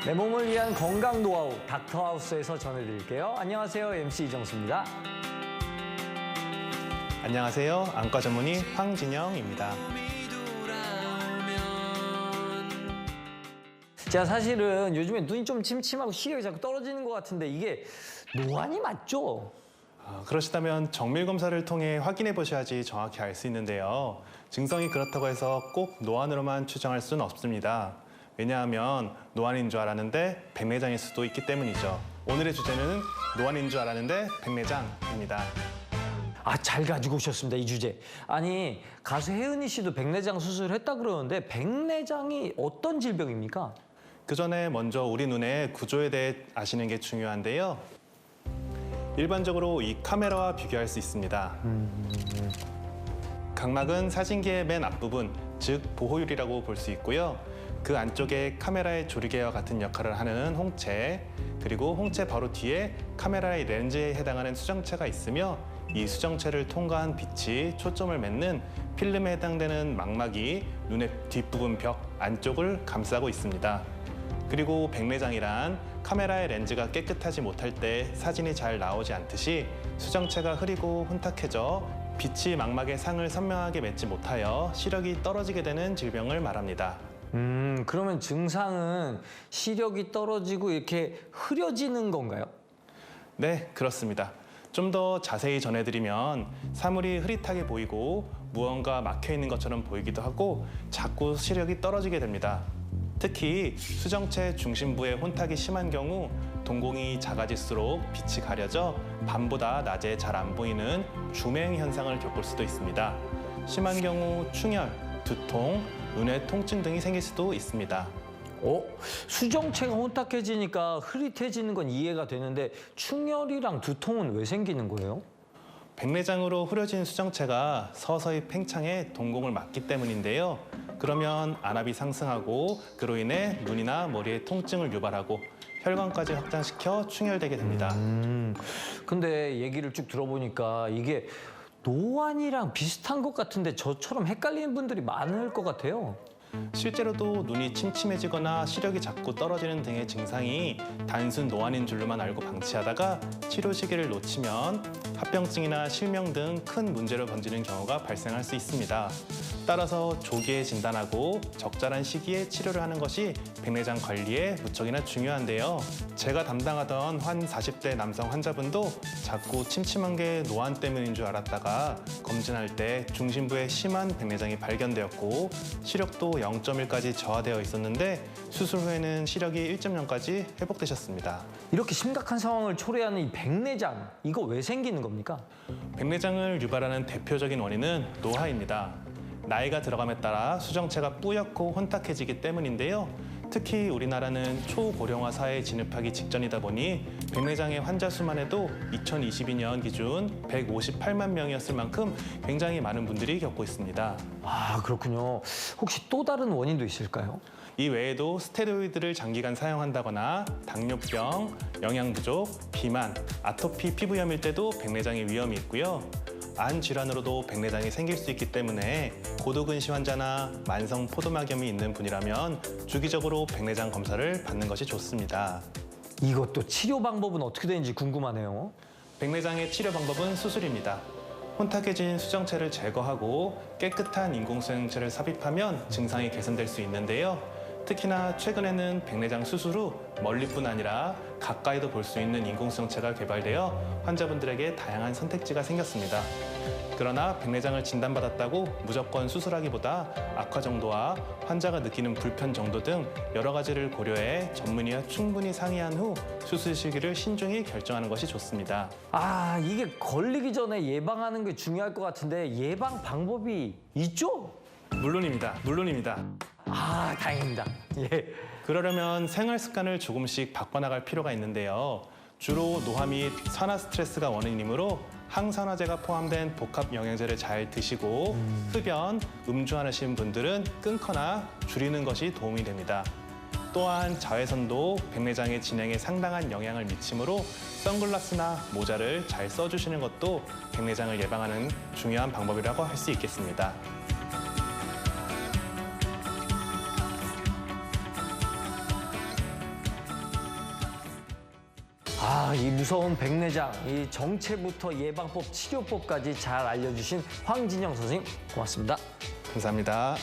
내 몸을 위한 건강 노하우 닥터하우스에서 전해드릴게요. 안녕하세요. MC 이정수입니다. 안녕하세요. 안과 전문의 황진영입니다. 제가 사실은 요즘에 눈이 좀 침침하고 시력이 자꾸 떨어지는 것 같은데 이게 노안이 맞죠? 그러시다면 정밀 검사를 통해 확인해 보셔야지 정확히 알 수 있는데요. 증상이 그렇다고 해서 꼭 노안으로만 추정할 수는 없습니다. 왜냐하면 노안인 줄 알았는데 백내장일 수도 있기 때문이죠. 오늘의 주제는 노안인 줄 알았는데 백내장입니다. 잘 가지고 오셨습니다, 이 주제. 아니, 가수 혜은이 씨도 백내장 수술했다 그러는데 백내장이 어떤 질병입니까? 그 전에 먼저 우리 눈의 구조에 대해 아시는 게 중요한데요. 일반적으로 이 카메라와 비교할 수 있습니다. 각막은 사진기의 맨 앞부분, 즉 보호율이라고 볼 수 있고요. 그 안쪽에 카메라의 조리개와 같은 역할을 하는 홍채, 그리고 홍채 바로 뒤에 카메라의 렌즈에 해당하는 수정체가 있으며 이 수정체를 통과한 빛이 초점을 맺는 필름에 해당되는 망막이 눈의 뒷부분 벽 안쪽을 감싸고 있습니다. 그리고 백내장이란 카메라의 렌즈가 깨끗하지 못할 때 사진이 잘 나오지 않듯이 수정체가 흐리고 혼탁해져 빛이 망막의 상을 선명하게 맺지 못하여 시력이 떨어지게 되는 질병을 말합니다. 그러면 증상은 시력이 떨어지고 이렇게 흐려지는 건가요? 네, 그렇습니다. 좀 더 자세히 전해드리면 사물이 흐릿하게 보이고 무언가 막혀 있는 것처럼 보이기도 하고 자꾸 시력이 떨어지게 됩니다. 특히 수정체 중심부의 혼탁이 심한 경우 동공이 작아질수록 빛이 가려져 밤보다 낮에 잘 안 보이는 주맹 현상을 겪을 수도 있습니다. 심한 경우 충혈, 두통, 눈의 통증 등이 생길 수도 있습니다. 수정체가 혼탁해지니까 흐릿해지는 건 이해가 되는데 충혈이랑 두통은 왜 생기는 거예요? 백내장으로 흐려진 수정체가 서서히 팽창해 동공을 막기 때문인데요. 그러면 안압이 상승하고 그로 인해 눈이나 머리에 통증을 유발하고 혈관까지 확장시켜 충혈되게 됩니다. 근데 얘기를 쭉 들어보니까 이게 노안이랑 비슷한 것 같은데 저처럼 헷갈리는 분들이 많을 것 같아요. 실제로도 눈이 침침해지거나 시력이 자꾸 떨어지는 등의 증상이 단순 노안인 줄로만 알고 방치하다가 치료 시기를 놓치면 합병증이나 실명 등 큰 문제로 번지는 경우가 발생할 수 있습니다. 따라서 조기에 진단하고 적절한 시기에 치료를 하는 것이 백내장 관리에 무척이나 중요한데요. 제가 담당하던 한 40대 남성 환자분도 자꾸 침침한 게 노안 때문인 줄 알았다가 검진할 때 중심부에 심한 백내장이 발견되었고 시력도 0.1까지 저하되어 있었는데 수술 후에는 시력이 1.0까지 회복되셨습니다. 이렇게 심각한 상황을 초래하는 이 백내장, 이거 왜 생기는 겁니까? 백내장을 유발하는 대표적인 원인은 노화입니다. 나이가 들어감에 따라 수정체가 뿌옇고 혼탁해지기 때문인데요. 특히 우리나라는 초고령화 사회에 진입하기 직전이다 보니 백내장의 환자 수만 해도 2022년 기준 158만 명이었을 만큼 굉장히 많은 분들이 겪고 있습니다. 그렇군요. 혹시 또 다른 원인도 있을까요? 이 외에도 스테로이드를 장기간 사용한다거나 당뇨병, 영양 부족, 비만, 아토피 피부염일 때도 백내장의 위험이 있고요. 안 질환으로도 백내장이 생길 수 있기 때문에 고도근시 환자나 만성 포도막염이 있는 분이라면 주기적으로 백내장 검사를 받는 것이 좋습니다. 이것도 치료 방법은 어떻게 되는지 궁금하네요. 백내장의 치료 방법은 수술입니다. 혼탁해진 수정체를 제거하고 깨끗한 인공수정체를 삽입하면 증상이 개선될 수 있는데요. 특히나 최근에는 백내장 수술 후 멀리뿐 아니라 가까이도 볼 수 있는 인공수정체가 개발되어 환자분들에게 다양한 선택지가 생겼습니다. 그러나 백내장을 진단받았다고 무조건 수술하기보다 악화 정도와 환자가 느끼는 불편 정도 등 여러 가지를 고려해 전문의와 충분히 상의한 후 수술 시기를 신중히 결정하는 것이 좋습니다. 이게 걸리기 전에 예방하는 게 중요할 것 같은데 예방 방법이 있죠? 물론입니다. 다행입니다. 예. 그러려면 생활 습관을 조금씩 바꿔나갈 필요가 있는데요. 주로 노화 및 산화 스트레스가 원인이므로 항산화제가 포함된 복합 영양제를 잘 드시고 흡연, 음주하시는 분들은 끊거나 줄이는 것이 도움이 됩니다. 또한 자외선도 백내장의 진행에 상당한 영향을 미치므로 선글라스나 모자를 잘 써주시는 것도 백내장을 예방하는 중요한 방법이라고 할 수 있겠습니다. 이 무서운 백내장, 이 정체부터 예방법, 치료법까지 잘 알려주신 황진영 선생님 고맙습니다. 감사합니다.